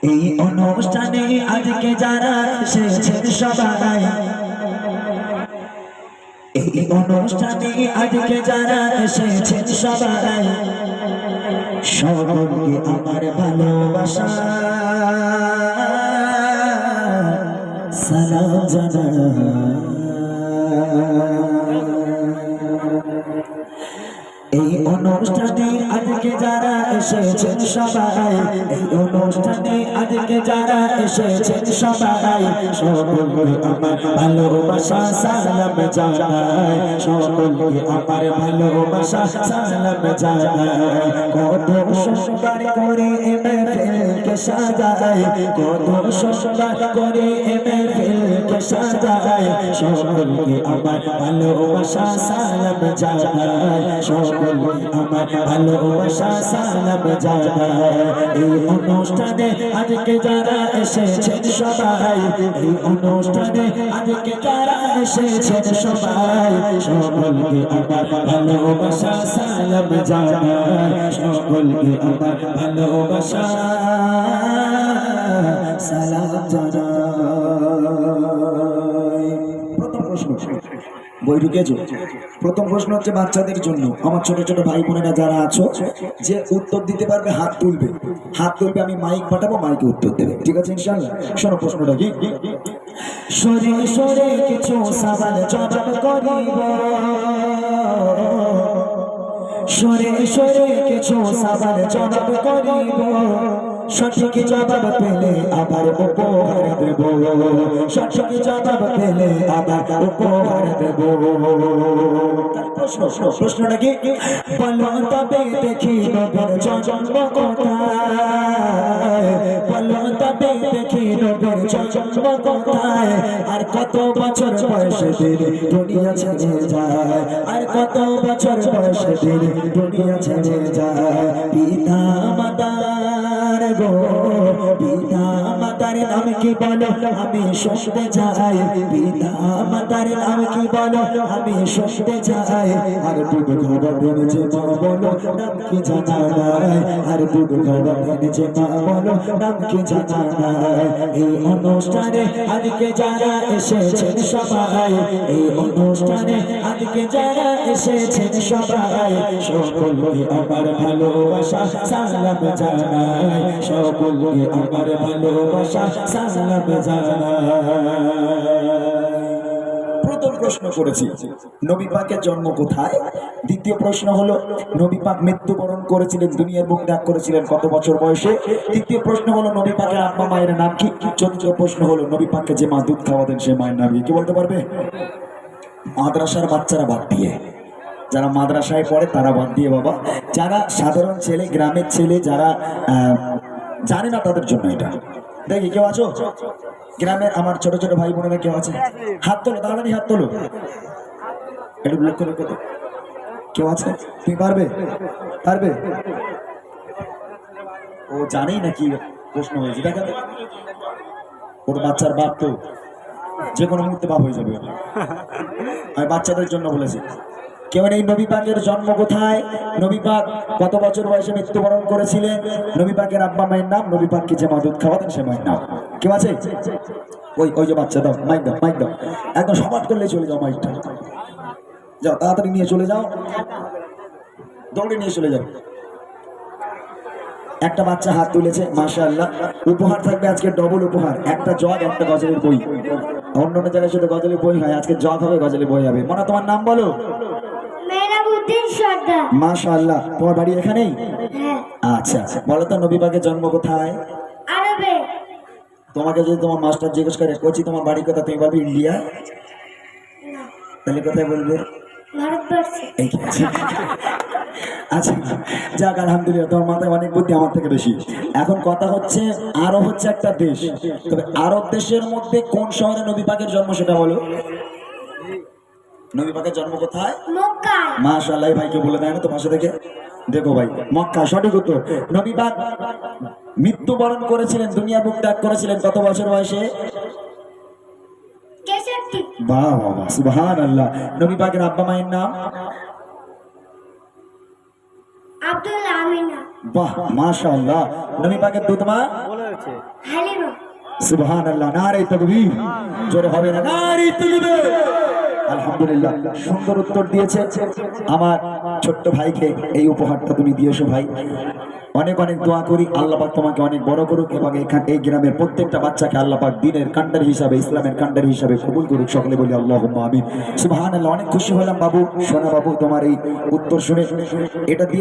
এই অনুষ্ঠানে আজকে যারা এসেছেন সবাই, এই অনুষ্ঠানে আজকে যারা এসেছেন সবাই, সকলকে আমার ভালোবাসা সালাম জানাই। এই অনুষ্ঠানে আজকে যারা এসেছেন সবাই, এই অনুষ্ঠানে আজকে যারা এসেছেন সবাই, সকলকে আমার ভালোবাসা সালাম জানাই, সকলকে আমার ভালোবাসা সালাম জানাই। কত সুন্দর করে মেহফিলকে সাজাই, কত সুন্দর করে মেহফিলকে সাজাই, সকলকে আমার ভালোবাসা সালাম জানাই, সকলকে আমার ভালোবাসা সালাম জানাই। এই অনুষ্ঠানে আজকে যারা এসেছেন সবাই, এই অনুষ্ঠানে আজকে যারা এসেছেন সবাই, সকলকে আমার ভালোবাসা সালাম জানাই, সকলকে আমার ভালোবাসা সালাম জানাই। প্রথম প্রশ্ন, বই ঢুকেছ? প্রথম প্রশ্ন হচ্ছে বাচ্চাদের জন্য। আমার ছোট ছোট ভাই বোনেরা যারা আছো, যে উত্তর দিতে পারবে হাত তুলবে, হাত তুলবে, আমি মাইক পাঠাবো, মাইকে উত্তর দেবে, ঠিক আছে ইনশাআল্লাহ? শোনো প্রশ্নটা কি। সরে সরে কিছু সওয়াল জবাব করিব, সরে সরে কিছু সওয়াল জবাব করিব, সঠিক জবাব পেলে আবার উপহার দেব, সঠিক জবাব পেলে আবার উপহার দেব। প্রশ্নটা কি? বলো তবে দেখি নবীর জন্ম কোথায়, বলো তবে দেখি নবীর জন্ম কোথায়, আর কত বছর বয়সে তিনি দুনিয়া ছেড়ে যায়, আর কত বছর বয়সে তিনি দুনিয়া ছেড়ে যায়। পিতা মাতার গো, পিতা মাতার নাম কি বলো আমি শুনতে চাই, পিতা মাতার নাম কি বলো আমি শুনতে চাই, আর দুধ খাওয়াবেন যে মা বলো নাম কি জানা নাই, আর দুধ খাওয়াবেন যে মা বলো নাম কি জানা নাই। এই অনুষ্ঠানে আজকে যারা এসেছেন সবাই, এই অনুষ্ঠানে আজকে যারা এসেছেন সবাই, সকলকে আমার ভালোবাসা সালাম জানাই, সকলকে আমার ভালোবাসা সালাম জানাই। প্রথম প্রশ্ন করেছি নবী পাকের জন্ম কোথায়। দ্বিতীয় প্রশ্ন হলো নবী পাক মৃত্যুবরণ করেছিলেন, দুনিয়ার বুক ত্যাগ করেছিলেন কত বছর বয়সে। তৃতীয় প্রশ্ন হলো নবী পাকের আব্বা মায়ের নাম কি। চতুর্থ প্রশ্ন হলো নবী পাককে যে মা দুধ খাওয়াতেন সে মায়ের নাম কি বলতে পারবে? মাদ্রাসার বাচ্চারা বাদ দিয়ে, যারা মাদ্রাসায় পড়ে তারা বাদ দিয়ে বাবা, যারা সাধারণ ছেলে, গ্রামের ছেলে, যারা জানে না তাদের জন্য এটা। দেখি কেউ আছো গ্রামের আমার ছোট ছোট ভাই বোনেরা, কেউ আছে? হাত তোলো, তাড়াতাড়ি হাত তোলো, একটু লক্ষ্য লক্ষ্য তো কেউ আছে? তুমি পারবে? পারবে? ও জানেই না কি প্রশ্ন হয়েছে। দেখা ওর বাচ্চার বাপ তো যে কোনো মুহূর্তে বাপ হয়ে যাবে, আমি বাচ্চাদের জন্য বলেছি। কেউ নেই? নবী পাকের জন্ম কোথায়, নবী পাক কত বছর বয়সে মৃত্যুবরণ করেছিলেন, নবী পাকের আব্বা মায়ের নাম, নবী পাককে যে মা দুধ খাওয়াতেন সে মায়ের নাম। কেউ আছে? ওই ওই যে বাচ্চা, দাও মাইক, দাও মাইক দাও, একদম সমাজ করলে চলে যাও, মাইকটা যাও তাড়াতাড়ি নিয়ে চলে যাও, দৌড়ে নিয়ে চলে যাও। একটা বাচ্চা হাত তুলেছে, মাশাআল্লাহ। উপহার থাকবে আজকে ডবল উপহার, একটা জগ, একটা গজলের বই। অন্য অন্য জায়গায় শুধু গজলের বই হয়, আজকে জগ হবে, গজলের বই হবে। মনা, তোমার নাম বলো? মাশাআল্লাহ। তোমার বাড়ি এখানেই? আচ্ছা, বলো তো নবী পাকের জন্ম কোথায়? আরবে। তোমাকে যদি তোমার মাস্টার জিজ্ঞেস করে কোচি তোমার বাড়ি কোথায়, তুমি বলবে ইন্ডিয়া, তাহলে কোথায় বলবে? আচ্ছা যাক, আলহামদুলিল্লাহ, তোমার মাথায় অনেক বুদ্ধি, আমার থেকে বেশি। এখন কথা হচ্ছে আরব হচ্ছে একটা দেশ, তবে আরব দেশের মধ্যে কোন শহরে নবী পাকের জন্ম সেটা বলো। নবী পাকের জন্ম কোথায়? মক্কা। মাশাআল্লাহ, ভাইকে বলে দেয় না তো পাশে থেকে, দেখো ভাই, মক্কা সঠিক উত্তর। নবী পাক মৃত্যুবরণ করেছিলেন, দুনিয়া বুক ত্যাগ করেছিলেন কত বছর বয়সে? বাহ বাহ, সুবহানাল্লাহ। নবী পাকের আব্বা মায়ের নাম? আব্দুল্লাহ আমিনা। বাহ মাশাআল্লাহ। নবী পাকের দুধ মা হালিমা। সুবহানাল্লাহ, নারে তাকবীর, জোরে হবে না, নারে তাকবীর। আলহামদুলিল্লাহ, সুন্দর উত্তর দিয়েছে আমার ছোট্ট ভাইকে। এই উপহারটা তুমি দিয়েছো ভাই, অনেক অনেক দোয়া করি আল্লাহ পাক তোমাকে অনেক বড় করুক এবং এই গ্রামের প্রত্যেকটা বাচ্চাকে আল্লাহ পাক দ্বীনের কান্ডার হিসাবে, ইসলামের কান্ডার হিসাবে কবুল করুক। সকলে বলি আল্লাহুম্মা আমিন। সুবহানাল্লাহ, অনেক খুশি হলাম বাবু, সোনা বাবু, তোমার এই উত্তর শুনে। এটা দিয়ে